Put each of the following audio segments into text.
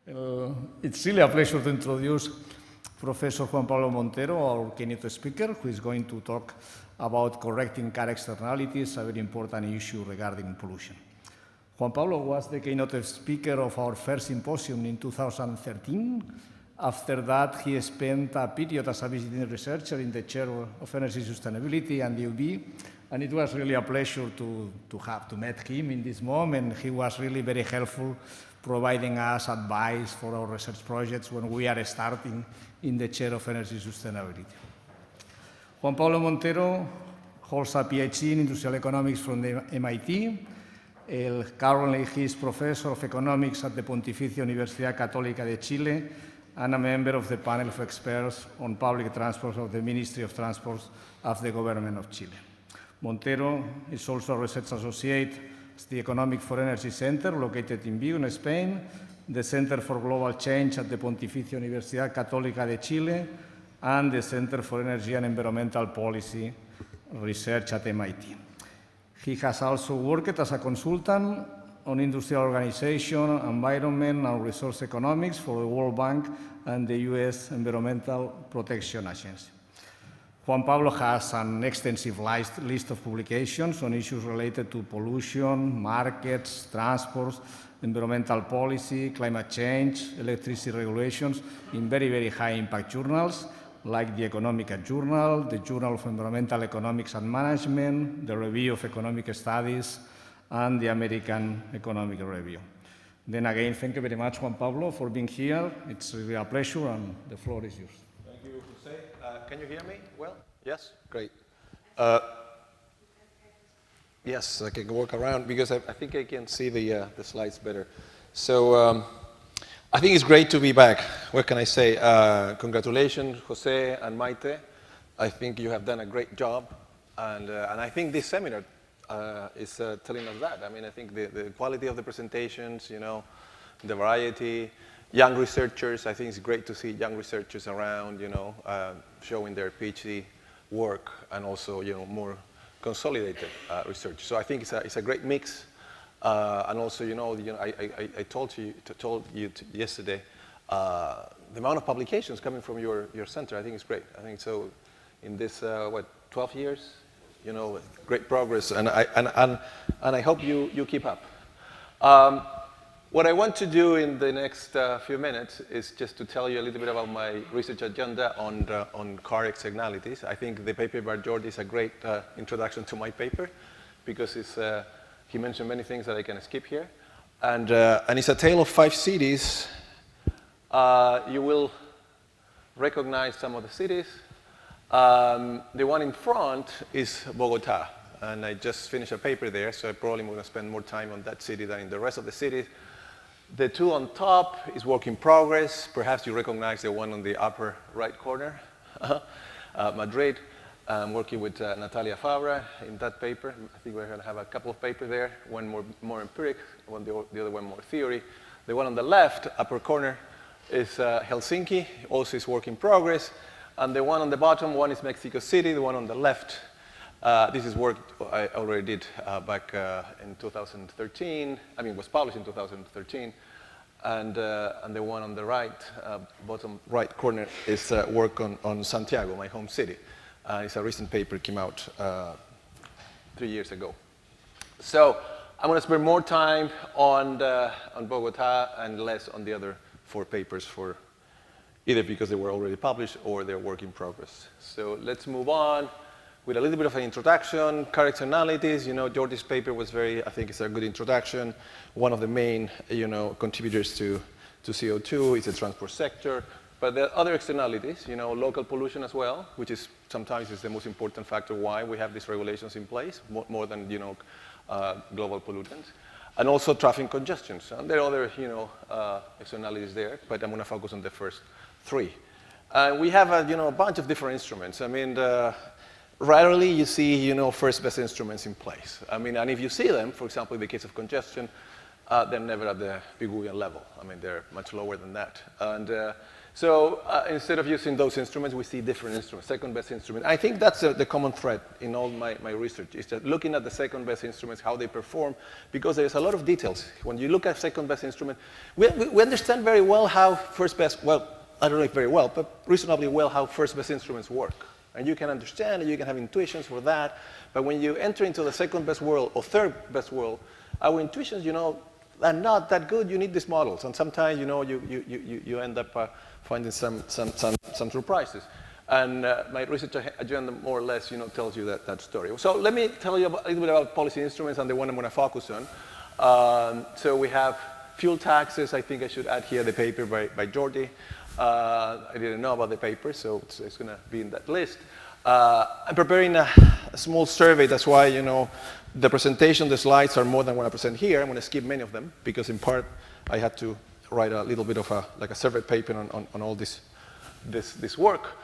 It's really a pleasure to introduce Professor Juan Pablo Montero, our keynote speaker, who is going to talk about correcting car externalities, a very important issue regarding pollution. Juan Pablo was the keynote speaker of our first symposium in 2013. After that, he spent a period as a visiting researcher in the chair of energy sustainability and UV, and it was really a pleasure to meet him in this moment. He was really very helpful, providing us advice for our research projects when we are starting in the chair of energy sustainability. Juan Pablo Montero holds a PhD in industrial economics from the MIT. Currently, he is professor of economics at the Pontificia Universidad Católica de Chile and a member of the panel of experts on public transport of the Ministry of Transport of the Government of Chile. Montero is also a research associate at the Economic for Energy Center located in Vigo, in Spain, the Center for Global Change at the Pontificia Universidad Católica de Chile, and the Center for Energy and Environmental Policy Research at MIT. He has also worked as a consultant on industrial organization, environment, and resource economics for the World Bank and the US Environmental Protection Agency. Juan Pablo has an extensive list of publications on issues related to pollution, markets, transport, environmental policy, climate change, electricity regulations in very, very high-impact journals like the Economic Journal, the Journal of Environmental Economics and Management, the Review of Economic Studies, and the American Economic Review. Then again, thank you very much, Juan Pablo, for being here. It's really a pleasure, and the floor is yours. Thank you, Jose. Can you hear me well? Yes? Great. Yes, I can walk around because I think I can see the slides better. So I think it's great to be back. What can I say? Congratulations, Jose and Maite. I think you have done a great job. And I think this seminar is telling us that. I mean, I think the quality of the presentations, you know, the variety, young researchers. I think it's great to see young researchers around, you know, showing their PhD work and also, you know, more consolidated research. So I think it's a great mix. And also, you know, I told you yesterday, the amount of publications coming from your center, I think is great. I think so. In this 12 years, you know, great progress, and I hope you keep up. What I want to do in the next few minutes is just to tell you a little bit about my research agenda on car externalities. I think the paper by Jordi is a great introduction to my paper because it's. He mentioned many things that I can skip here. And it's a tale of 5 cities. You will recognize some of the cities. The one in front is Bogota. And I just finished a paper there, so I probably going to spend more time on that city than in the rest of the cities. The 2 on top is work in progress. Perhaps you recognize the one on the upper right corner, Madrid. I'm working with Natalia Fabra in that paper. I think we're going to have a couple of papers there, one more empiric, the other one more theory. The one on the left, upper corner, is Helsinki, also is work in progress. And the one on the bottom, one is Mexico City. The one on the left, this is work I already did back in 2013. I mean, it was published in 2013. And the one on the right, bottom right corner, is work on Santiago, my home city. It's a recent paper, came out 3 years ago. So I'm going to spend more time on Bogota and less on the other 4 papers for either because they were already published or they're work in progress. So let's move on with a little bit of an introduction. Car externalities, you know, Jordi's paper was I think it's a good introduction. One of the main, you know, contributors to CO2 is the transport sector. But there are other externalities, you know, local pollution as well, which is sometimes is the most important factor why we have these regulations in place, more than, you know, global pollutants. And also traffic congestions. And there are other, you know, externalities there, but I'm going to focus on the first 3. We have, a bunch of different instruments. I mean, rarely you see, you know, first best instruments in place. I mean, and if you see them, for example, in the case of congestion, they're never at the Piguyan level. I mean, they're much lower than that. And So instead of using those instruments, we see different instruments, second best instrument. I think that's the common thread in all my research, is that looking at the second best instruments, how they perform, because there's a lot of details. When you look at second best instrument, we understand very well how first best, well, I don't know if very well, but reasonably well how first best instruments work. And you can understand, and you can have intuitions for that. But when you enter into the second best world or third best world, our intuitions, are not that good. You need these models. And sometimes, you end up finding some surprises. And my research agenda more or less, tells you that story. So let me tell you a little bit about policy instruments and the one I'm going to focus on. So we have fuel taxes. I think I should add here the paper by Jordi. I didn't know about the paper, so it's going to be in that list. I'm preparing a small survey. That's why, the presentation, the slides are more than what I present here. I'm going to skip many of them because, in part, I had to write a little bit of a survey paper on all this work.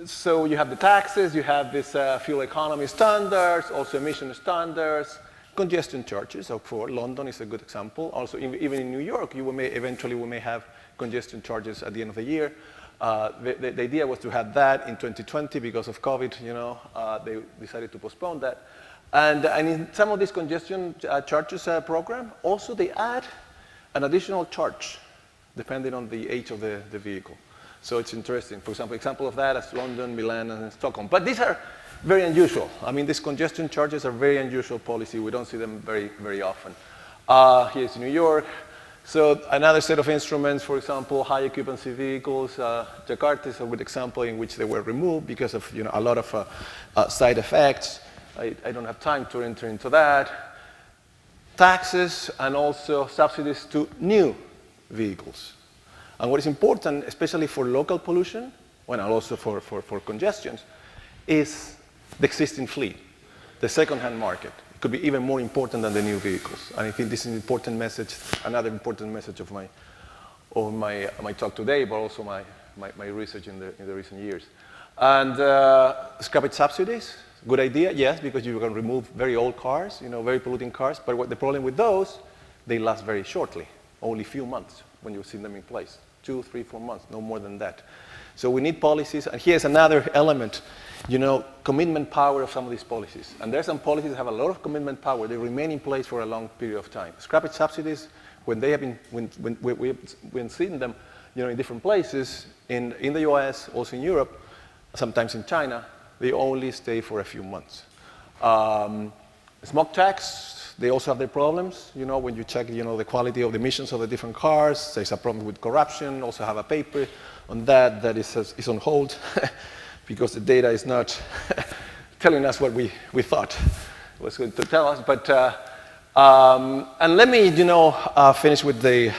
So you have the taxes, you have this fuel economy standards, also emission standards, congestion charges. So for London is a good example. Also, even in New York, eventually we may have congestion charges at the end of the year. The idea was to have that in 2020 because of COVID. They decided to postpone that. And in some of these congestion charges program, also they add an additional charge depending on the age of the vehicle. So it's interesting. For example of that is London, Milan, and Stockholm. But these are very unusual. I mean, these congestion charges are very unusual policy. We don't see them very, very often. Here's New York. So another set of instruments, for example, high occupancy vehicles. Jakarta is a good example in which they were removed because of a lot of side effects. I don't have time to enter into that. Taxes and also subsidies to new vehicles. And what is important, especially for local pollution, and also for congestions, is the existing fleet, the second-hand market. It could be even more important than the new vehicles. And I think this is an important message, another important message of my talk today, but also my research in the recent years. And scrappage subsidies, good idea, yes, because you can remove very old cars, very polluting cars. But the problem with those, they last very shortly, only a few months when you see them in place. 2, 3, 4 months, no more than that. So we need policies, and here's another element, commitment power of some of these policies. And there are some policies that have a lot of commitment power. They remain in place for a long period of time. Scrappage subsidies, when we've seen them, in different places, in the US, also in Europe, sometimes in China, they only stay for a few months. Smoke tax, they also have their problems. When you check, the quality of the emissions of the different cars, there's a problem with corruption. Also have a paper on that is on hold because the data is not telling us what we thought it was going to tell us. But and let me, finish with a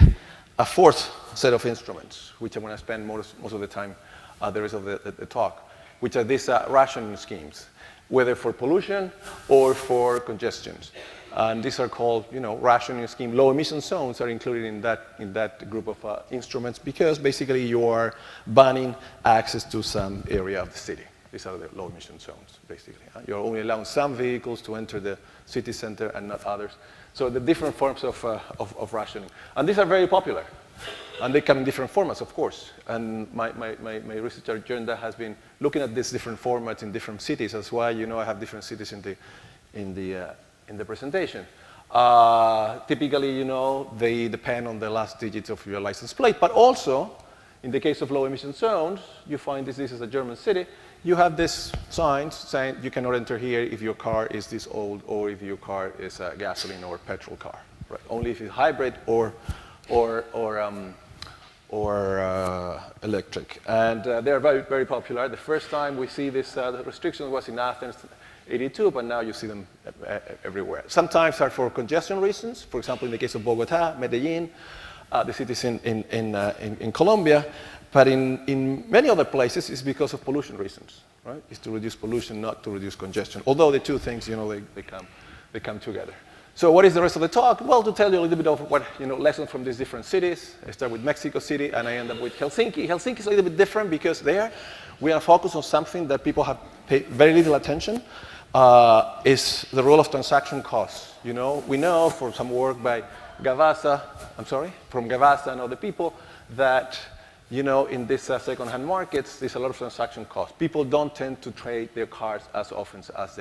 fourth set of instruments, which I'm going to spend most of the time, the rest of the talk, which are these rationing schemes, whether for pollution or for congestions. And these are called, rationing scheme. Low emission zones are included in that group of instruments because basically you are banning access to some area of the city. These are the low emission zones, basically. You're only allowing some vehicles to enter the city center and not others. So the different forms of rationing. And these are very popular. And they come in different formats, of course. And my research agenda has been looking at these different formats in different cities. That's why, I have different cities in the presentation. Typically, they depend on the last digits of your license plate. But also, in the case of low emission zones, you find this is a German city. You have this signs saying you cannot enter here if your car is this old or if your car is a gasoline or petrol car. Right? Only if it's hybrid or electric. And they're very, very popular. The first time we see this restriction was in Athens, 82, but now you see them everywhere. Sometimes are for congestion reasons. For example, in the case of Bogota, Medellin, the cities in Colombia. But in many other places, it's because of pollution reasons, right? It's to reduce pollution, not to reduce congestion. Although the two things, they come together. So what is the rest of the talk? Well, to tell you a little bit of what, lessons from these different cities. I start with Mexico City, and I end up with Helsinki. Helsinki is a little bit different because there we are focused on something that people have paid very little attention, is the role of transaction costs. We know from some work by Gavasa and other people, that, you know, in this second-hand markets, there's a lot of transaction costs. People don't tend to trade their cars as often as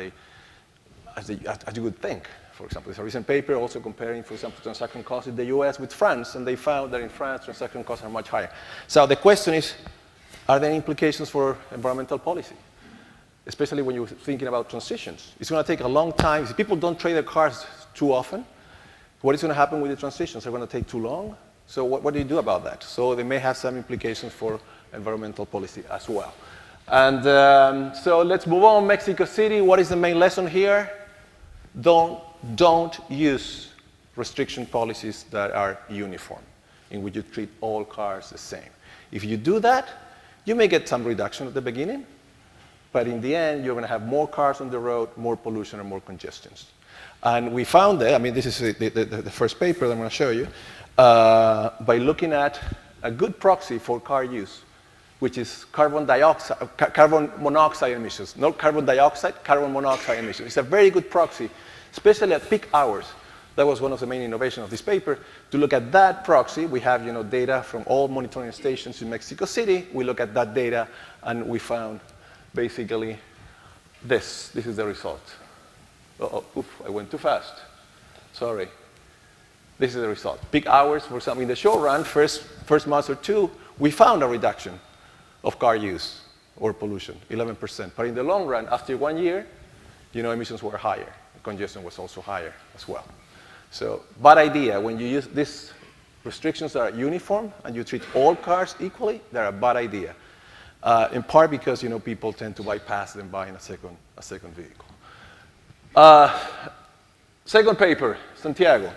you would think. For example, there's a recent paper also comparing, for example, transaction costs in the US with France, and they found that in France, transaction costs are much higher. So the question is, are there any implications for environmental policy? Especially when you're thinking about transitions. It's going to take a long time. If people don't trade their cars too often, what is going to happen with the transitions? They're going to take too long? So what do you do about that? So they may have some implications for environmental policy as well. And so let's move on. Mexico City, what is the main lesson here? Don't use restriction policies that are uniform, in which you treat all cars the same. If you do that, you may get some reduction at the beginning, but in the end, you're going to have more cars on the road, more pollution, and more congestions. And we found that, I mean, this is the first paper that I'm going to show you, by looking at a good proxy for car use, which is carbon monoxide emissions. Not carbon dioxide, carbon monoxide emissions. It's a very good proxy, especially at peak hours. That was one of the main innovations of this paper. To look at that proxy, we have data from all monitoring stations in Mexico City. We look at that data, and we found basically this. This is the result. I went too fast. Sorry. This is the result. Peak hours, for example, in the short run, first month or two, we found a reduction of car use or pollution, 11%. But in the long run, after 1 year, emissions were higher. Congestion was also higher as well. So bad idea. When you use these restrictions that are uniform and you treat all cars equally, they're a bad idea. In part because people tend to bypass them buying a second vehicle. Second paper, Santiago.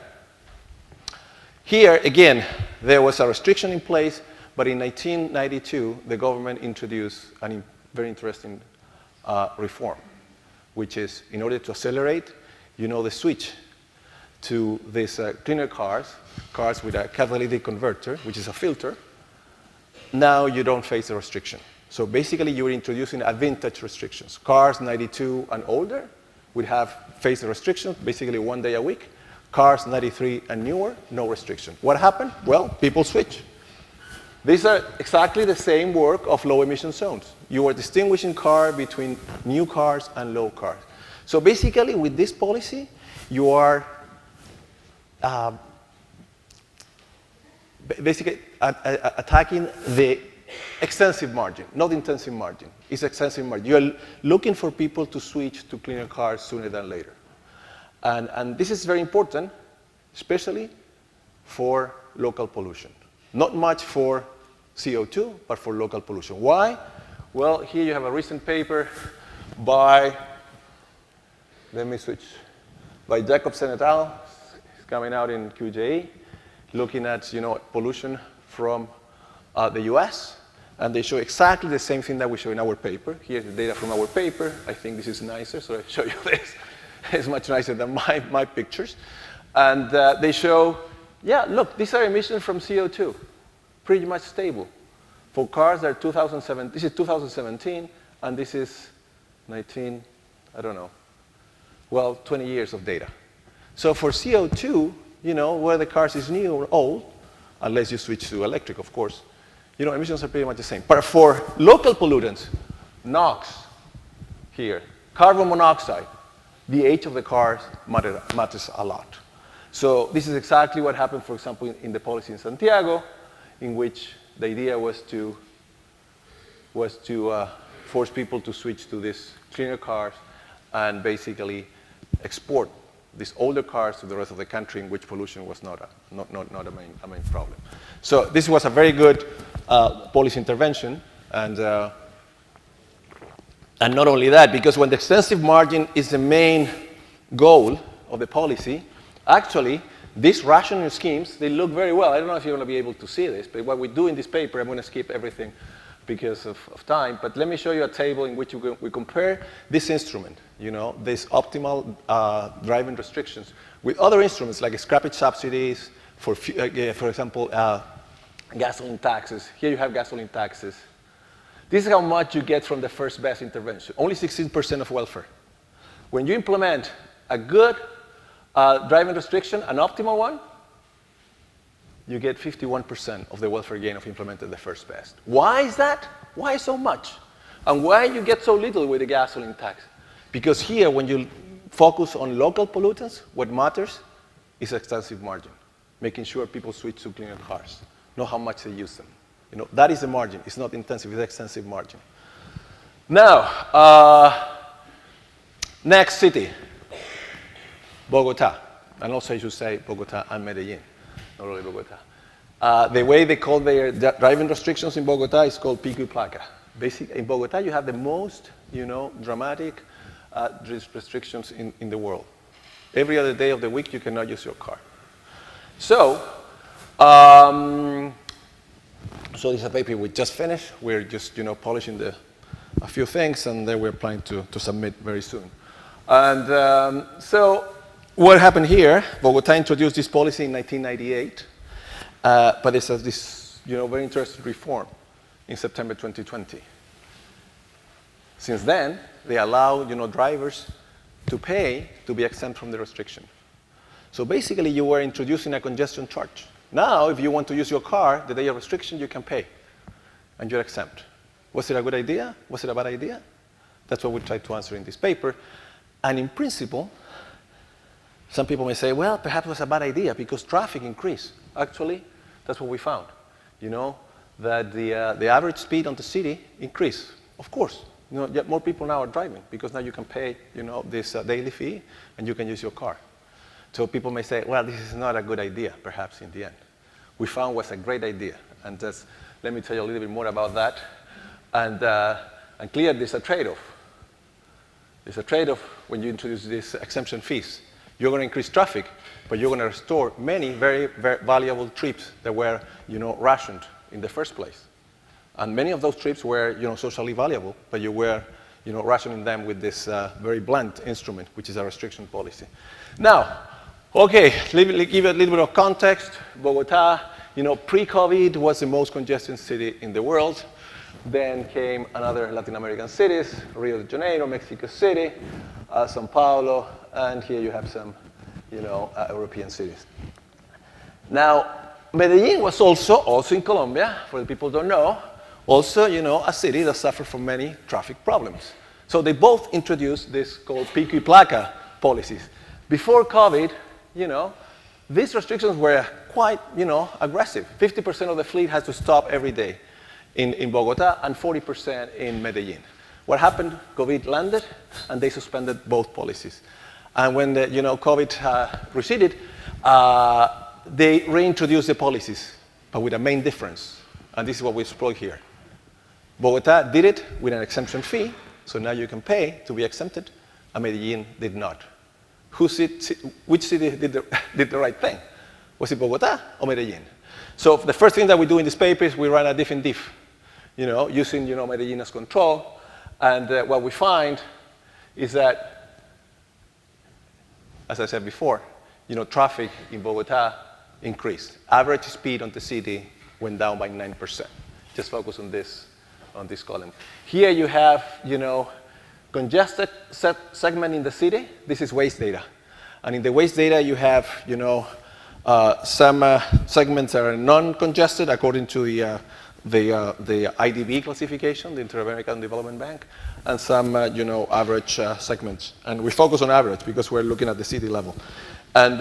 Here, again, there was a restriction in place, but in 1992, the government introduced a very interesting reform, which is, in order to accelerate, the switch to these cleaner cars with a catalytic converter, which is a filter. Now you don't face a restriction. So basically, you're introducing a vintage restrictions. Cars 92 and older would face the restriction, basically 1 day a week. Cars 93 and newer, no restriction. What happened? Well, people switch. These are exactly the same work of low emission zones. You are distinguishing cars between new cars and low cars. So basically, with this policy, you are basically attacking the extensive margin, not intensive margin. It's extensive margin. You're looking for people to switch to cleaner cars sooner than later. And this is very important, especially for local pollution. Not much for CO2, but for local pollution. Why? Well, here you have a recent paper by, by Jacobsen et al. It's coming out in QJE, looking at pollution from the US. And they show exactly the same thing that we show in our paper. Here's the data from our paper. I think this is nicer, so I show you this. It's much nicer than my pictures. And they show, yeah, look, these are emissions from CO2, pretty much stable. For cars that are 2007, this is 2017, and this is 19, I don't know, well, 20 years of data. So for CO2, whether the cars is new or old, unless you switch to electric, of course, emissions are pretty much the same. But for local pollutants, NOx here, carbon monoxide, the age of the cars matters a lot. So this is exactly what happened, for example, in the policy in Santiago, in which the idea was to force people to switch to these cleaner cars and basically export these older cars to the rest of the country, in which pollution was not a main problem. So this was a very good policy intervention, and not only that, because when the extensive margin is the main goal of the policy, actually, these rationing schemes, they look very well. I don't know if you're going to be able to see this, but what we do in this paper, I'm going to skip everything because of time, but let me show you a table in which we compare this instrument, this optimal driving restrictions, with other instruments like scrappage subsidies, for example, gasoline taxes. Here you have gasoline taxes. This is how much you get from the first best intervention, only 16% of welfare. When you implement a good driving restriction, an optimal one, you get 51% of the welfare gain of implementing the first best. Why is that? Why so much? And why you get so little with the gasoline tax? Because here, when you focus on local pollutants, what matters is extensive margin, making sure people switch to cleaner cars, not how much they use them. That is the margin. It's not intensive, it's extensive margin. Now, next city, Bogota. And also I should say Bogota and Medellin, not only Bogota. The way they call their driving restrictions in Bogota is called pico y placa. Basically, in Bogota, you have the most, dramatic restrictions in the world. Every other day of the week, you cannot use your car. So this is a paper we just finished. We're just, polishing a few things, and then we're planning to submit very soon. And so what happened here, Bogota introduced this policy in 1998, but it's this, very interesting reform in September 2020. Since then, they allow, drivers to pay to be exempt from the restriction. So basically, you were introducing a congestion charge. Now, if you want to use your car, the day of restriction, you can pay, and you're exempt. Was it a good idea? Was it a bad idea? That's what we tried to answer in this paper. And in principle, some people may say, well, perhaps it was a bad idea because traffic increased. Actually, that's what we found. That the average speed on the city increased. Of course, yet more people now are driving because now you can pay, this daily fee and you can use your car. So people may say, well, this is not a good idea, perhaps in the end. We found it was a great idea. And just let me tell you a little bit more about that. And clearly, there's a trade-off. There's a trade-off when you introduce these exemption fees. You're going to increase traffic, but you're going to restore many very, very valuable trips that were, rationed in the first place. And many of those trips were, socially valuable, but you were, rationing them with this very blunt instrument, which is a restriction policy. Now, okay, give you a little bit of context. Bogota, pre-COVID was the most congested city in the world. Then came another Latin American cities, Rio de Janeiro, Mexico City, Sao Paulo, and here you have some, European cities. Now, Medellin was also in Colombia, for the people who don't know, also, a city that suffered from many traffic problems. So they both introduced this called pico y placa policies. Before COVID, these restrictions were quite, aggressive. 50% of the fleet has to stop every day in Bogota and 40% in Medellin. What happened? COVID landed, and they suspended both policies. And when the, COVID receded, they reintroduced the policies, but with a main difference. And this is what we exploit here. Bogota did it with an exemption fee, so now you can pay to be exempted, and Medellin did not. Which city did the right thing? Was it Bogota or Medellin? So the first thing that we do in this paper is we run a diff in diff, using Medellin as control. And what we find is that, as I said before, traffic in Bogota increased. Average speed on the city went down by 9%. Just focus on this column. Here you have, congested segment in the city. This is waste data. And in the waste data, you have, some segments that are non-congested according to the IDB classification, the Inter-American Development Bank, and some, average segments. And we focus on average because we're looking at the city level. And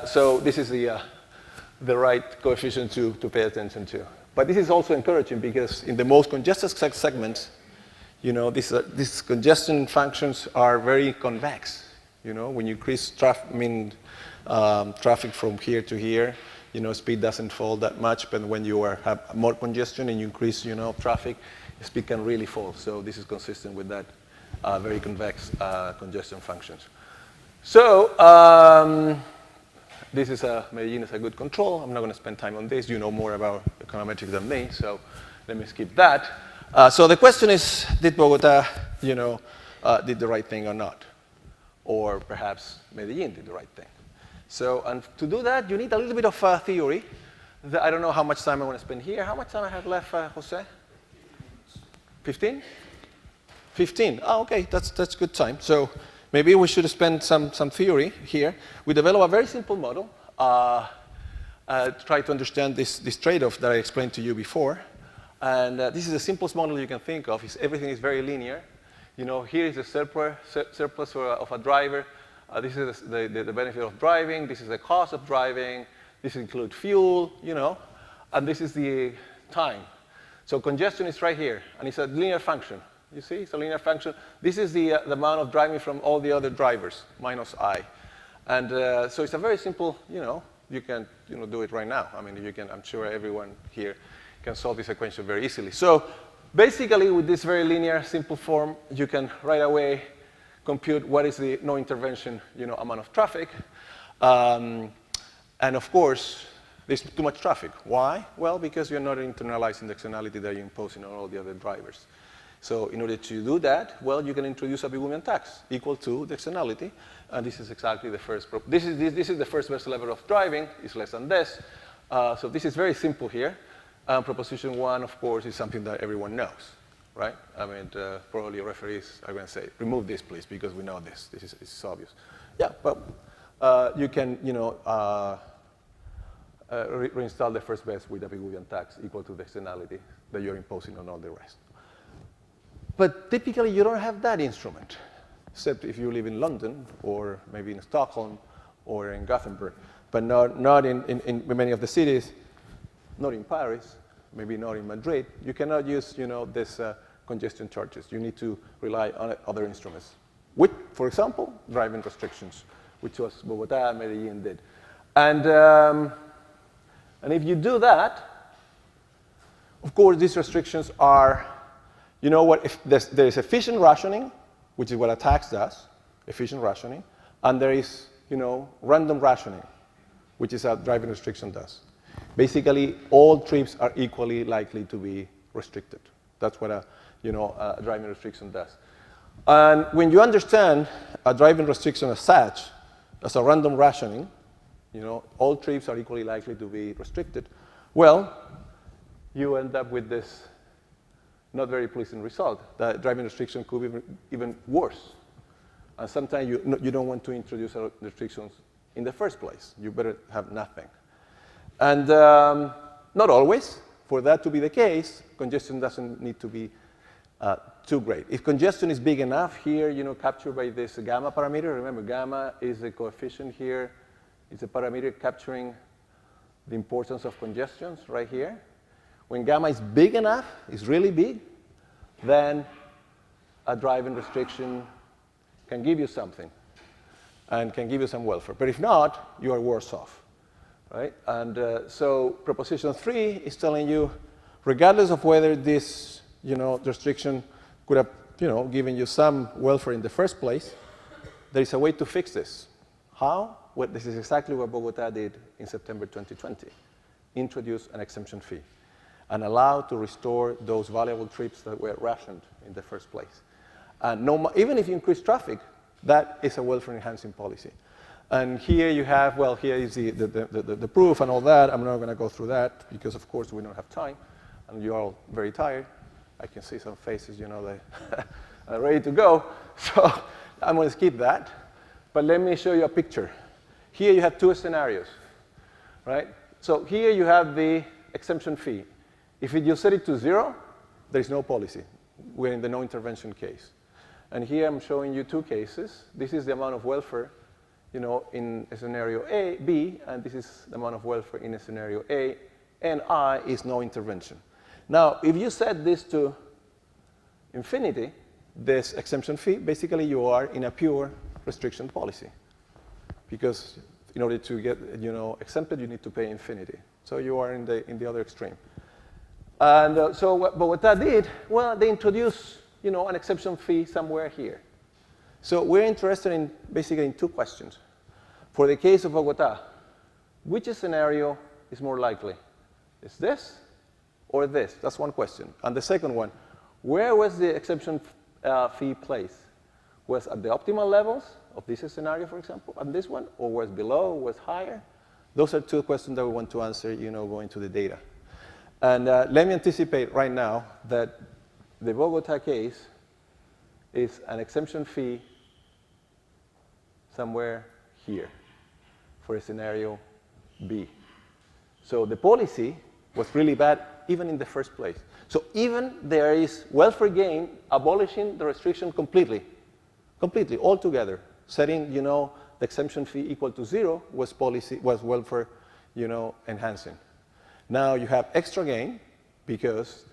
so this is the right coefficient to pay attention to. But this is also encouraging because in the most congested segments, these congestion functions are very convex. When you increase traffic from here to here, speed doesn't fall that much. But when you have more congestion and you increase, traffic, speed can really fall. So this is consistent with that very convex congestion functions. So this is Medellin is a good control. I'm not going to spend time on this. You know more about econometrics than me, so let me skip that. So the question is, did Bogota, did the right thing or not? Or perhaps Medellin did the right thing. So, and to do that, you need a little bit of theory. I don't know how much time I want to spend here. How much time I have left, Jose? 15? 15. Oh, okay, that's good time. So maybe we should spend some theory here. We develop a very simple model. try to understand this trade-off that I explained to you before. And this is the simplest model you can think of. Everything is very linear. You know, here is the surplus of a driver. This is the benefit of driving. This is the cost of driving. This includes fuel, you know. And this is the time. So congestion is right here. And it's a linear function. You see, it's a linear function. This is the amount of driving from all the other drivers, minus I. And so it's a very simple, you know, you can do it right now. I mean, you can, I'm sure everyone here can solve this equation very easily. So basically, with this very linear, simple form, you can right away compute what is the no intervention, amount of traffic. And of course, there's too much traffic. Why? Well, because you're not internalizing the externality that you're imposing on all the other drivers. So in order to do that, well, you can introduce a Big tax equal to the externality. And this is exactly the first. This is the first best level of driving. It's less than this. So this is very simple here. Proposition 1, of course, is something that everyone knows, right? I mean, probably referees are going to say, remove this, please, because we know this. This is obvious. Yeah, but you can, reinstall the first best with a Big tax equal to the externality that you're imposing on all the rest. But typically, you don't have that instrument, except if you live in London or maybe in Stockholm or in Gothenburg, but not in many of the cities, not in Paris, maybe not in Madrid. You cannot use, this congestion charges. You need to rely on other instruments, with, for example, driving restrictions, which was Bogotá and Medellin did. And if you do that, of course, these restrictions are, if there is efficient rationing, which is what a tax does, efficient rationing, and there is, random rationing, which is what driving restriction does. Basically, all trips are equally likely to be restricted. That's what a driving restriction does. And when you understand a driving restriction as such, as a random rationing, all trips are equally likely to be restricted, well, you end up with this not very pleasing result. That driving restriction could be even worse. And sometimes you don't want to introduce restrictions in the first place. You better have nothing. And not always. For that to be the case, congestion doesn't need to be too great. If congestion is big enough here, captured by this gamma parameter, remember gamma is the coefficient here. It's a parameter capturing the importance of congestions right here. When gamma is big enough, is really big, then a driving restriction can give you something and can give you some welfare. But if not, you are worse off, right? And so proposition 3 is telling you, regardless of whether this, restriction could have, given you some welfare in the first place, there is a way to fix this. How? Well, this is exactly what Bogotá did in September 2020. Introduce an exemption fee and allow to restore those valuable trips that were rationed in the first place. And even if you increase traffic, that is a welfare-enhancing policy. And here you have, well, here is the proof and all that. I'm not going to go through that because, of course, we don't have time. And you're all very tired. I can see some faces, they are ready to go. So I'm going to skip that. But let me show you a picture. Here you have two scenarios, right? So here you have the exemption fee. If you set it to 0, there is no policy. We're in the no intervention case. And here I'm showing you two cases. This is the amount of welfare, in a scenario A, B, and this is the amount of welfare in a scenario A, and I is no intervention. Now, if you set this to infinity, this exemption fee, basically you are in a pure restriction policy. Because in order to get, exempted, you need to pay infinity. So you are in the other extreme. And so what Bogotá did, well, they introduced, an exemption fee somewhere here. So we're interested in basically in two questions. For the case of Bogotá, which scenario is more likely? Is this or this? That's one question. And the second one, where was the exemption fee placed? Was at the optimal levels of this scenario, for example, and this one, or was below, was higher? Those are two questions that we want to answer, going to the data. And let me anticipate right now that the Bogotá case is an exemption fee somewhere here for a scenario B. So the policy was really bad even in the first place. So even there is welfare gain, abolishing the restriction completely, altogether, setting, the exemption fee equal to 0 was welfare, enhancing. Now you have extra gain because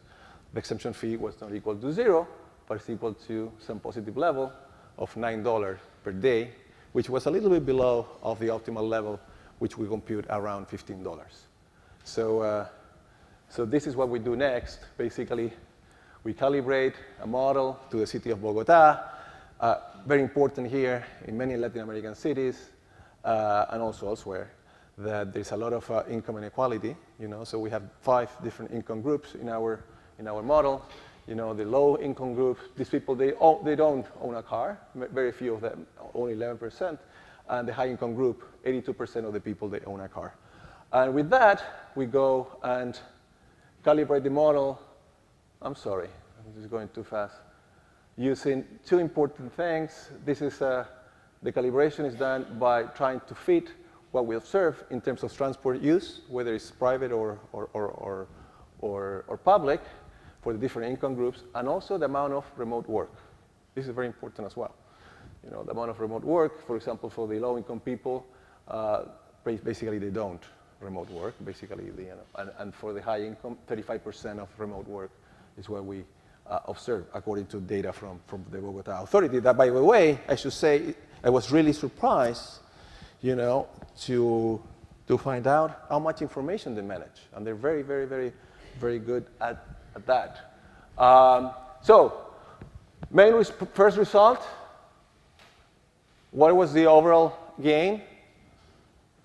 the exemption fee was not equal to 0, but it's equal to some positive level of $9 per day, which was a little bit below of the optimal level, which we compute around $15. So this is what we do next. Basically, we calibrate a model to the city of Bogota. Very important here in many Latin American cities and also elsewhere that there's a lot of income inequality. So we have 5 different income groups in our model. The low income group, these people, they don't own a car. Very few of them, only 11%. And the high income group, 82% of the people, they own a car. And with that, we go and calibrate the model. I'm sorry, I'm just going too fast. Using 2 important things. This is the calibration is done by trying to fit what we observe in terms of transport use, whether it's private or public, for the different income groups, and also the amount of remote work. This is very important as well. The amount of remote work, for example, for the low-income people, basically they don't remote work, basically, and for the high income, 35% of remote work is what we observe, according to data from the Bogota Authority. That, by the way, I should say, I was really surprised, to find out how much information they manage, and they're very, very, very, very good at that. So, first result, what was the overall gain?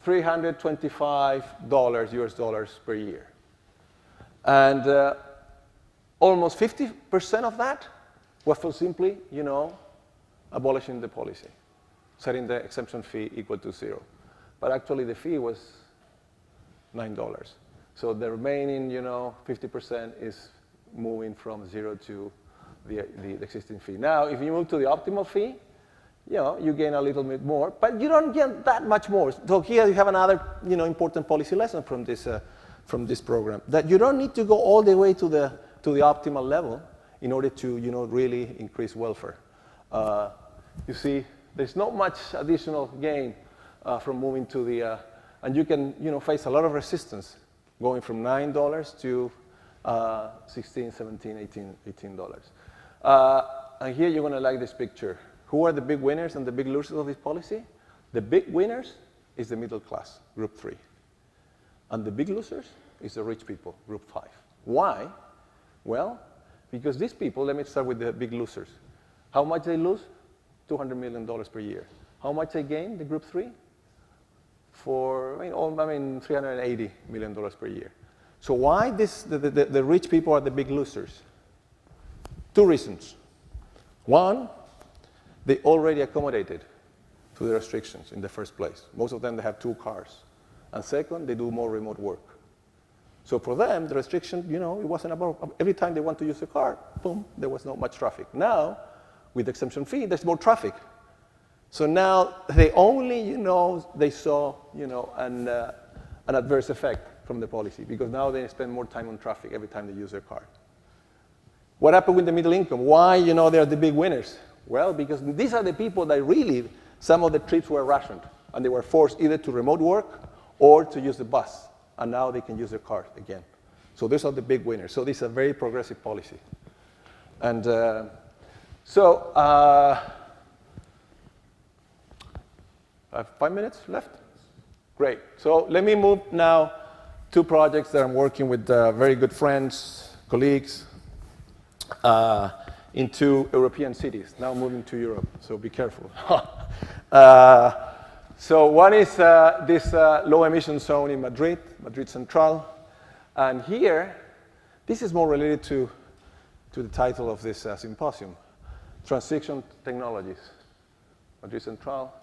$325 US dollars per year. And almost 50% of that was for simply, abolishing the policy, setting the exemption fee equal to 0. But actually the fee was $9. So the remaining, 50% is moving from 0 to the existing fee. Now, if you move to the optimal fee, you gain a little bit more, but you don't get that much more. So here you have another, important policy lesson from this program, that you don't need to go all the way to the optimal level in order to, really increase welfare. You see, there's not much additional gain from moving to the, and you can, face a lot of resistance going from $9 to $16, $17, $18. And here you're going to like this picture. Who are the big winners and the big losers of this policy? The big winners is the middle class, group 3. And the big losers is the rich people, group 5. Why? Well, because these people, let me start with the big losers. How much they lose? $200 million per year. How much they gain, the group 3? $380 million per year. So why the rich people are the big losers? 2 reasons. One, they already accommodated to the restrictions in the first place. Most of them, they have 2 cars. And second, they do more remote work. So for them, the restriction, it wasn't about, every time they want to use a car, boom, there was not much traffic. Now, with the exemption fee, there's more traffic. So now they only, they saw, an adverse effect from the policy, because now they spend more time on traffic every time they use their car. What happened with the middle income? Why, they're the big winners? Well, because these are the people that really, some of the trips were rationed, and they were forced either to remote work or to use the bus, and now they can use their cars again. So those are the big winners. So this is a very progressive policy. And I have 5 minutes left? Great. So let me move now to projects that I'm working with very good friends, colleagues, into European cities. Now moving to Europe, so be careful. So one is this low emission zone in Madrid Central. And here, this is more related to the title of this symposium, Transition Technologies. Madrid Central.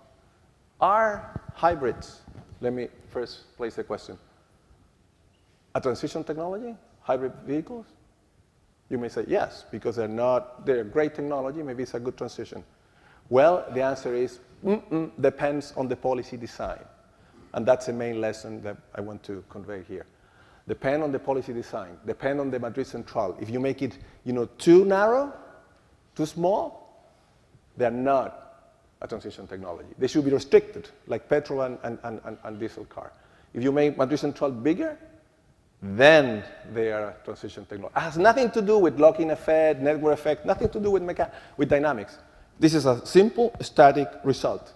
Are hybrids, let me first place the question, a transition technology, hybrid vehicles? You may say yes, because they're great technology, maybe it's a good transition. Well, the answer is, depends on the policy design. And that's the main lesson that I want to convey here. depend on the policy design, depend on the Madrid Central. If you make it, too narrow, too small, they're not a transition technology. They should be restricted, like petrol and diesel car. If you make Madrid Central bigger, then they are a transition technology. It has nothing to do with lock-in effect, network effect, nothing to do with dynamics. This is a simple static result.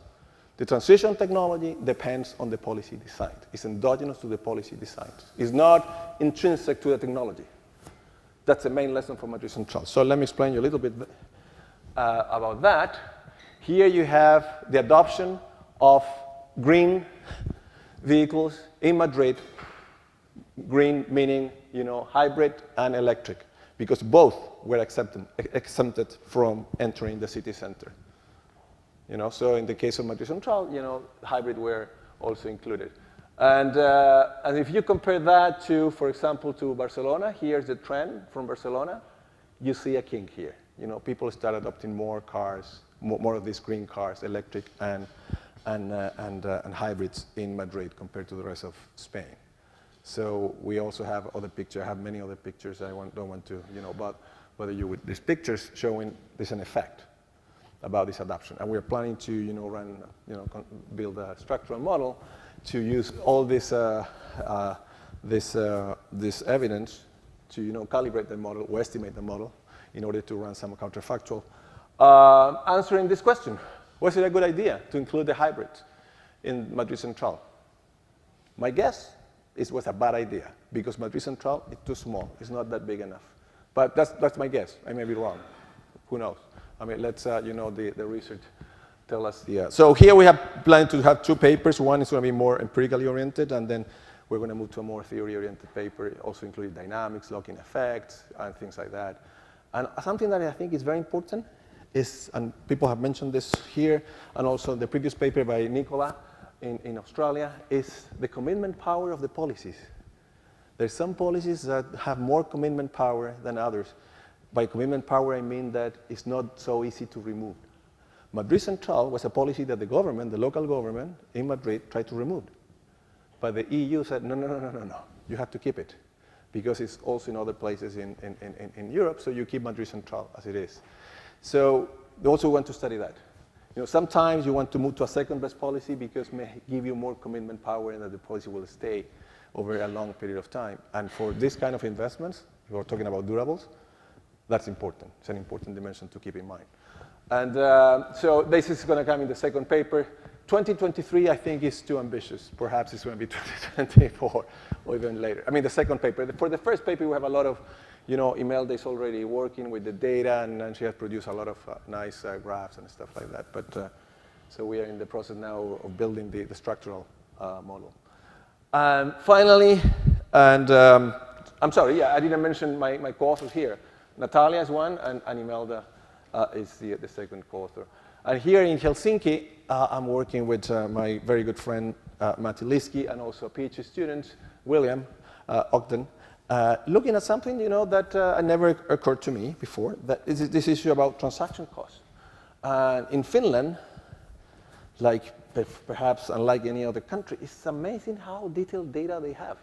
The transition technology depends on the policy design. It's endogenous to the policy design. It's not intrinsic to the technology. That's the main lesson from Madrid Central. So let me explain you a little bit about that. Here you have the adoption of green vehicles in Madrid. Green meaning, hybrid and electric, because both were exempted from entering the city center. So in the case of Madrid Central, hybrid were also included. And if you compare that to, for example, to Barcelona, here's the trend from Barcelona, you see a kink here. People start adopting more cars, more of these green cars, electric and hybrids in Madrid compared to the rest of Spain. So we also have other pictures. I have many other pictures. I don't want to, bother you with these pictures showing there's an effect about this adoption. And we're planning to, build a structural model to use all this evidence to, calibrate the model or estimate the model in order to run some counterfactual. Answering this question, was it a good idea to include the hybrid in Madrid Central? My guess, it was a bad idea because Madrid Central is too small. It's not that big enough. But that's my guess. I may be wrong. Who knows? I mean, let's, the research tell us. So here we have planned to have two papers. One is going to be more empirically oriented, and then we're going to move to a more theory-oriented paper, also including dynamics, lock-in effects, and things like that. And something that I think is very important is, and people have mentioned this here, and also the previous paper by Nicola, in Australia, is the commitment power of the policies. There's some policies that have more commitment power than others. By commitment power, I mean that it's not so easy to remove. Madrid Central was a policy that the government, the local government in Madrid, tried to remove. But the EU said, no, you have to keep it, because it's also in other places in Europe, so you keep Madrid Central as it is. So they also want to study that. Sometimes you want to move to a second best policy because it may give you more commitment power and that the policy will stay over a long period of time. And for this kind of investments, we're talking about durables, that's important. It's an important dimension to keep in mind. And so this is going to come in the second paper. 2023, I think, is too ambitious. Perhaps it's going to be 2024 or even later. I mean, the second paper. For the first paper, we have a lot of, Imelda is already working with the data, and she has produced a lot of nice graphs and stuff like that. But so we are in the process now of building the structural model. Finally, and I'm sorry, I didn't mention my co-authors here. Natalia is one, and Imelda is the second co-author. And here in Helsinki, I'm working with my very good friend, Matti Liski, and also a PhD student, William Ogden, looking at something, that never occurred to me before, that is this issue about transaction costs. In Finland, like perhaps unlike any other country, it's amazing how detailed data they have.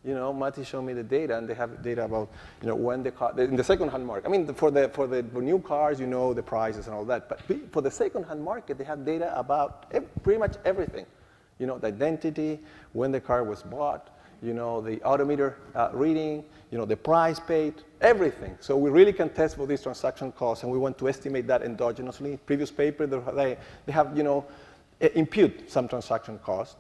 Matti showed me the data, and they have data about, when the car, in the second-hand market. I mean, for the new cars, the prices and all that. But for the second-hand market, they have data about pretty much everything. The identity, when the car was bought, the odometer reading, the price paid, everything. So we really can test for these transaction costs, and we want to estimate that endogenously. Previous paper, they have, impute some transaction costs.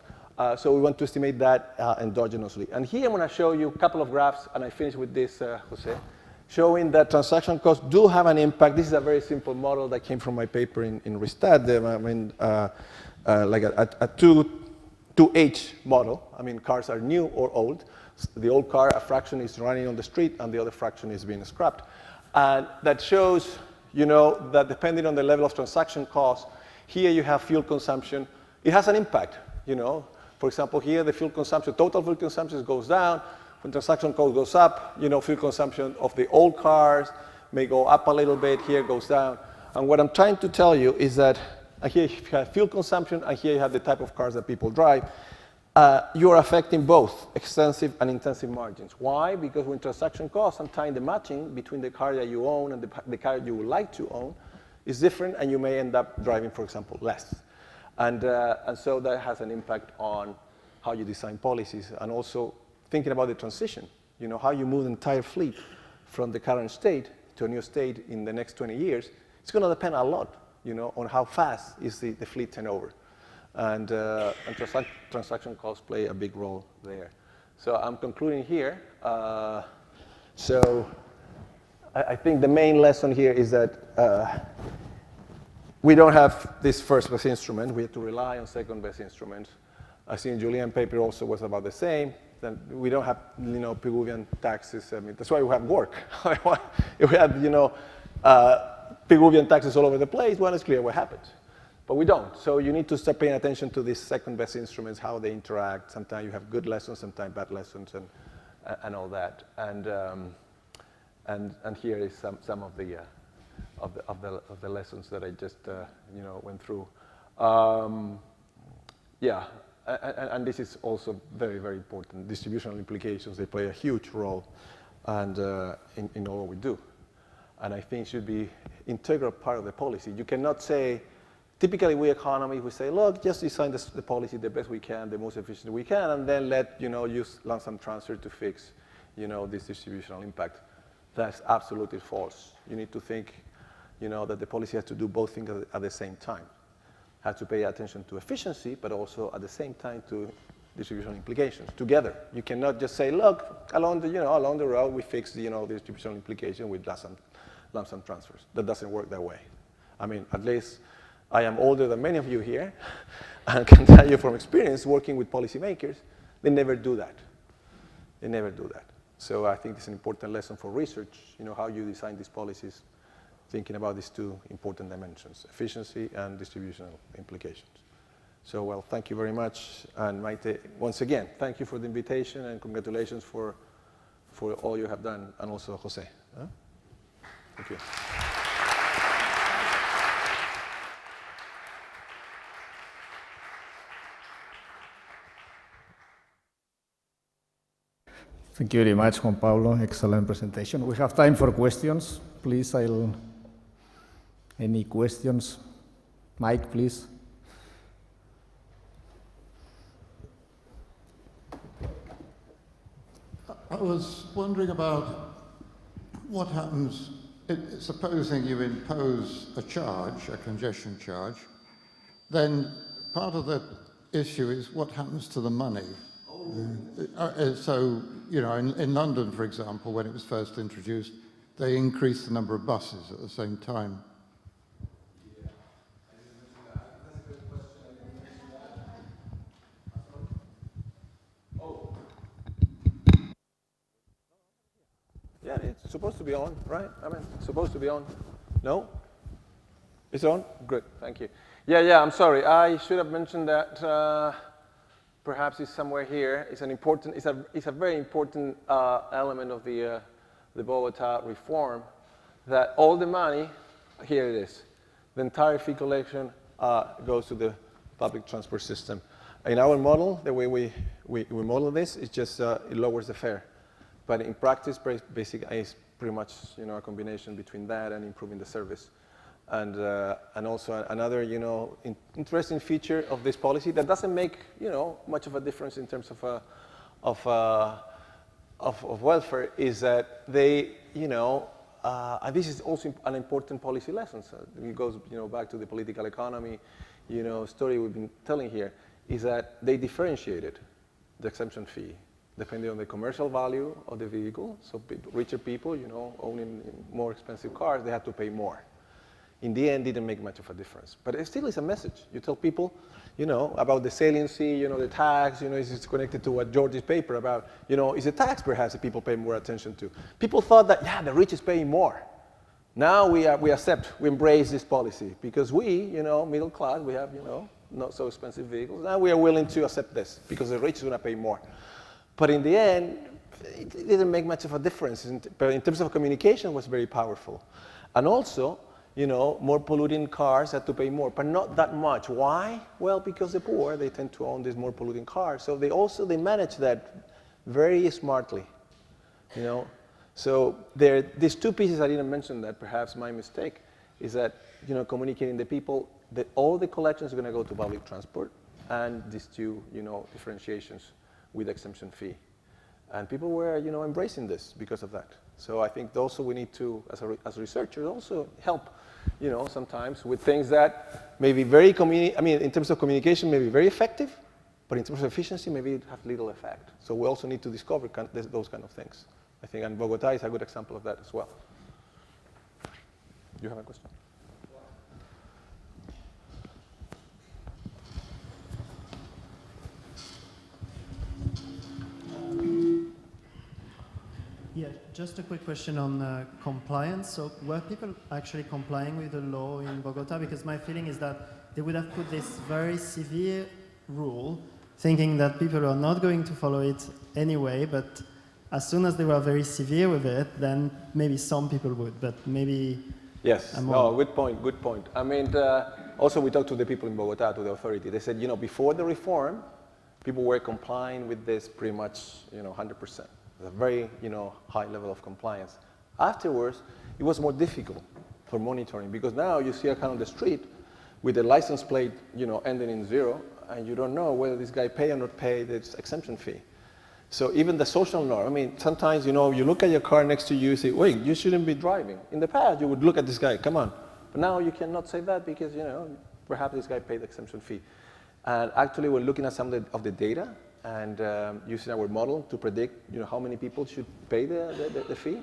So we want to estimate that endogenously. And here I'm going to show you a couple of graphs, and I finish with this, Jose, showing that transaction costs do have an impact. This is a very simple model that came from my paper in Ristad. I mean, like a 2H model. I mean, cars are new or old. The old car, a fraction is running on the street, and the other fraction is being scrapped. And that shows, that depending on the level of transaction costs, here you have fuel consumption. It has an impact, For example, here the fuel consumption, total fuel consumption goes down. When transaction cost goes up, fuel consumption of the old cars may go up a little bit, here goes down. And what I'm trying to tell you is that here you have fuel consumption, and here you have the type of cars that people drive. you're affecting both extensive and intensive margins. Why? Because when transaction costs, sometimes the matching between the car that you own and the car you would like to own is different, and you may end up driving, for example, less. And so that has an impact on how you design policies, and also thinking about the transition, how you move the entire fleet from the current state to a new state in the next 20 years. It's going to depend a lot, on how fast is the fleet turnover. And transaction costs play a big role there. So I'm concluding here. So I think the main lesson here is that we don't have this first best instrument. We have to rely on second best instruments. I think Julian's paper also was about the same. Then we don't have, Pigouvian taxes. I mean, that's why we have work. If we had, Pigouvian taxes all over the place, well, it's clear what happens. But we don't. So you need to start paying attention to these second best instruments, how they interact. Sometimes you have good lessons, sometimes bad lessons, and all that. And here is some of the lessons that I just went through. Yeah, and this is also very, very important. Distributional implications, they play a huge role and in all we do. And I think should be integral part of the policy. You cannot say, typically we economists, we say, look, just design the policy the best we can, the most efficient we can, and then use lump sum transfer to fix, this distributional impact. That's absolutely false. You need to think, that the policy has to do both things at the same time. Has to pay attention to efficiency, but also at the same time to distributional implications together. You cannot just say, look, along the road we fix, the distributional implication with lump sum transfers. That doesn't work that way. I mean, at least I am older than many of you here, and can tell you from experience working with policymakers, they never do that. They never do that. So I think it's an important lesson for research, how you design these policies, thinking about these two important dimensions, efficiency and distributional implications. So, well, thank you very much. And Maite, once again, thank you for the invitation and congratulations for all you have done, and also Jose. Thank you. Thank you very much, Juan Pablo. Excellent presentation. We have time for questions. Please, any questions? Mike, please. I was wondering about what happens, supposing you impose a charge, a congestion charge, then part of the issue is what happens to the money. So, in London, for example, when it was first introduced, they increased the number of buses at the same time. Yeah, it's supposed to be on, right? I mean, it's supposed to be on. No? It's on? Good, thank you. Yeah, I'm sorry. I should have mentioned that perhaps it's somewhere here. It's a very important element of the Bogota reform, that all the money, here it is, the entire fee collection goes to the public transport system. In our model, the way we model this, it's just it lowers the fare. But in practice, basically, it's pretty much a combination between that and improving the service. And also another interesting feature of this policy that doesn't make much of a difference in terms of welfare is that they and this is also an important policy lesson. So it goes back to the political economy story we've been telling here, is that they differentiated the exemption fee depending on the commercial value of the vehicle. So richer people, owning more expensive cars, they had to pay more. In the end, didn't make much of a difference. But it still is a message. You tell people, about the saliency, the tax, it's connected to what George's paper about, is a tax perhaps that people pay more attention to. People thought that, the rich is paying more. Now we embrace this policy because we, middle class, we have, not so expensive vehicles. Now we are willing to accept this because the rich is going to pay more. But in the end, it didn't make much of a difference. But in terms of communication, it was very powerful. And also, more polluting cars had to pay more, but not that much. Why? Well, because the poor, they tend to own these more polluting cars. So they manage that very smartly, So these two pieces I didn't mention that, perhaps my mistake, is that, communicating to people that all the collections are going to go to public transport, and these two, differentiations with exemption fee. And people were, embracing this because of that. So I think also we need to, as researchers, also help, sometimes with things that may be in terms of communication, may be very effective, but in terms of efficiency, maybe it have little effect. So we also need to discover those kind of things. I think, and Bogota is a good example of that as well. You have a question? Yeah, just a quick question on compliance. So were people actually complying with the law in Bogota? Because my feeling is that they would have put this very severe rule, thinking that people are not going to follow it anyway, but as soon as they were very severe with it, then maybe some people would, but maybe... Yes, no, good point. I mean, also we talked to the people in Bogota, to the authority. They said, before the reform, people were complying with this pretty much, 100%. A very, high level of compliance. Afterwards, it was more difficult for monitoring because now you see a car on the street with a license plate, ending in 0, and you don't know whether this guy pay or not pay this exemption fee. So even the social norm, sometimes, you look at your car next to you, you say, wait, you shouldn't be driving. In the past, you would look at this guy, come on. But now you cannot say that because, perhaps this guy paid the exemption fee. And actually, we're looking at some of the data and using our model to predict, how many people should pay the fee.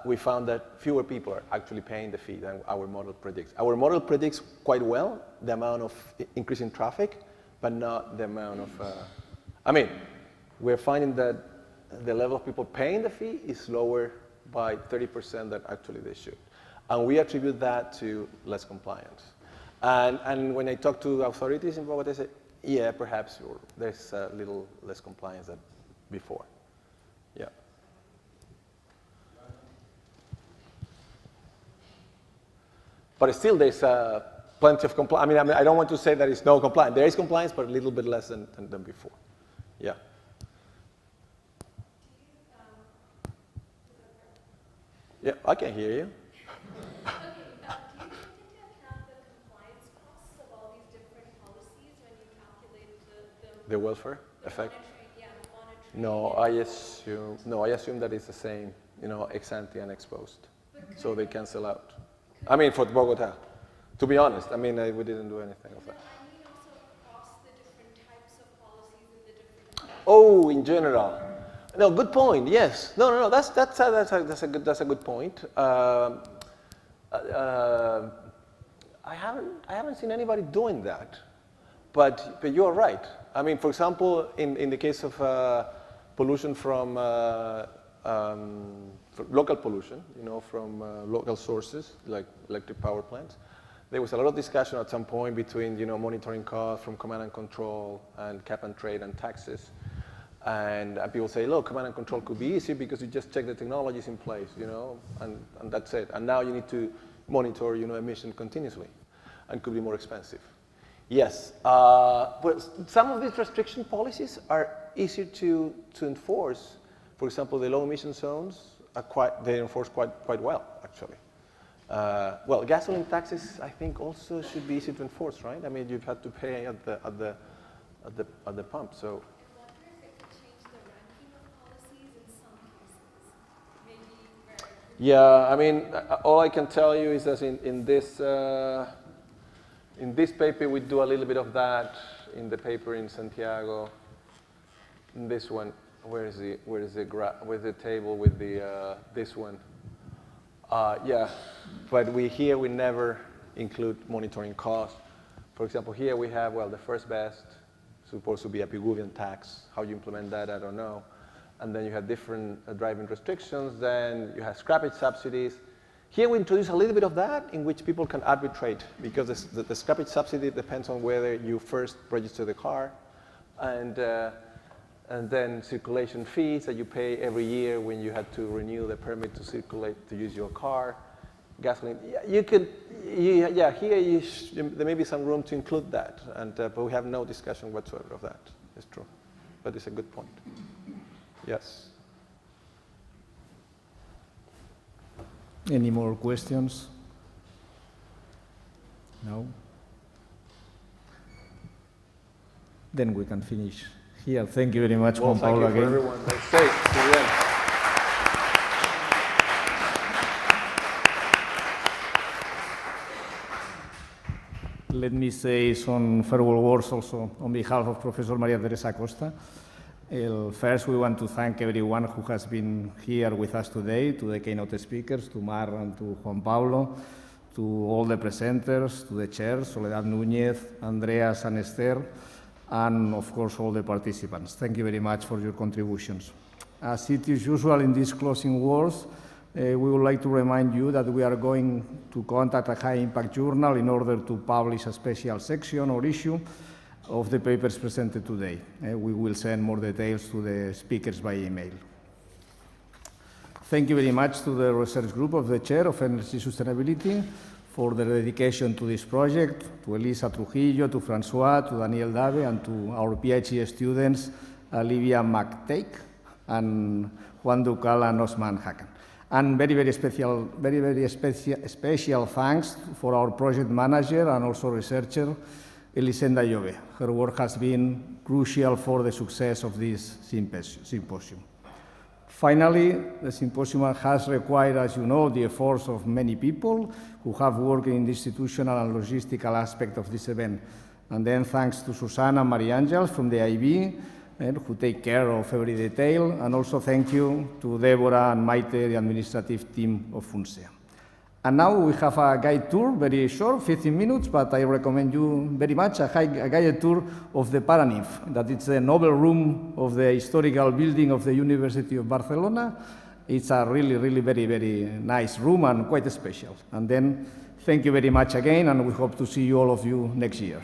We found that fewer people are actually paying the fee than our model predicts. Our model predicts quite well the amount of increase in traffic, but not the amount of, we're finding that the level of people paying the fee is lower by 30% than actually they should. And we attribute that to less compliance. And when I talk to authorities in Bogota, they say, yeah, perhaps there's a little less compliance than before. Yeah. But still, there's plenty of compliance. I don't want to say that it's no compliance. There is compliance, but a little bit less than before. Yeah. Yeah, I can hear you. The welfare effect? No, I assume that it's the same, ex ante and ex post. So they cancel out. For Bogota. To be honest, we didn't do anything of that. Also across the different types of policies in the different... Oh, in general. No, good point. Yes. No. That's a good point. I haven't seen anybody doing that, but you are right. For example, in the case of pollution from local pollution, from local sources like electric power plants, there was a lot of discussion at some point between monitoring costs from command and control and cap and trade and taxes. And people say, look, command and control could be easy because you just check the technologies in place, and that's it. And now you need to monitor, emission continuously, and could be more expensive. Yes, but some of these restriction policies are easier to enforce. For example, the low emission zones they enforce quite well, actually. Well, gasoline taxes, I think, also should be easy to enforce, right? You've had to pay at the pump, so. Yeah, all I can tell you is that in this paper we do a little bit of that. In the paper in Santiago, in this one, where's the table with the this one? Yeah, but we never include monitoring costs. For example, here we have the first best, supposed to be a Piguvian tax. How you implement that, I don't know. And then you have different driving restrictions, then you have scrappage subsidies. Here we introduce a little bit of that in which people can arbitrate because the scrappage subsidy depends on whether you first register the car and then circulation fees that you pay every year when you had to renew the permit to circulate, to use your car. gasoline. Yeah, you could, yeah, here there may be some room to include that, and, but we have no discussion whatsoever of that. It's true, but it's a good point. Yes. Any more questions? No? Then we can finish here. Thank you very much, Well, Juan Pablo, thank you again. for everyone. Let's stay to the end. Let me say some farewell words also on behalf of Professor Maria Teresa Costa. First, we want to thank everyone who has been here with us today, to the keynote speakers, to Mar and to Juan Pablo, to all the presenters, to the chair, Soledad Núñez, Andreas and Esther, and of course all the participants. Thank you very much for your contributions. As it is usual in these closing words, we would like to remind you that we are going to contact a high-impact journal in order to publish a special section or issue of the papers presented today. We will send more details to the speakers by email. Thank you very much to the research group of the Chair of Energy Sustainability for their dedication to this project, to Elisa Trujillo, to Francois, to Daniel Dave, and to our PhD students, Olivia McTake, and Juan Ducal and Osman Hakan. And very special thanks for our project manager and also researcher, Elisenda Jove. Her work has been crucial for the success of this symposium. Finally, the symposium has required, as you know, the efforts of many people who have worked in the institutional and logistical aspect of this event. And then thanks to Susana and Maria Angels from the IB, who take care of every detail, and also thank you to Deborah and Maite, the administrative team of FUNSEA. And now we have a guide tour, very short, 15 minutes, but I recommend you very much a guided tour of the Paraninf, that it's the noble room of the historical building of the University of Barcelona. It's a really very nice room and quite special. And then thank you very much again, and we hope to see all of you next year.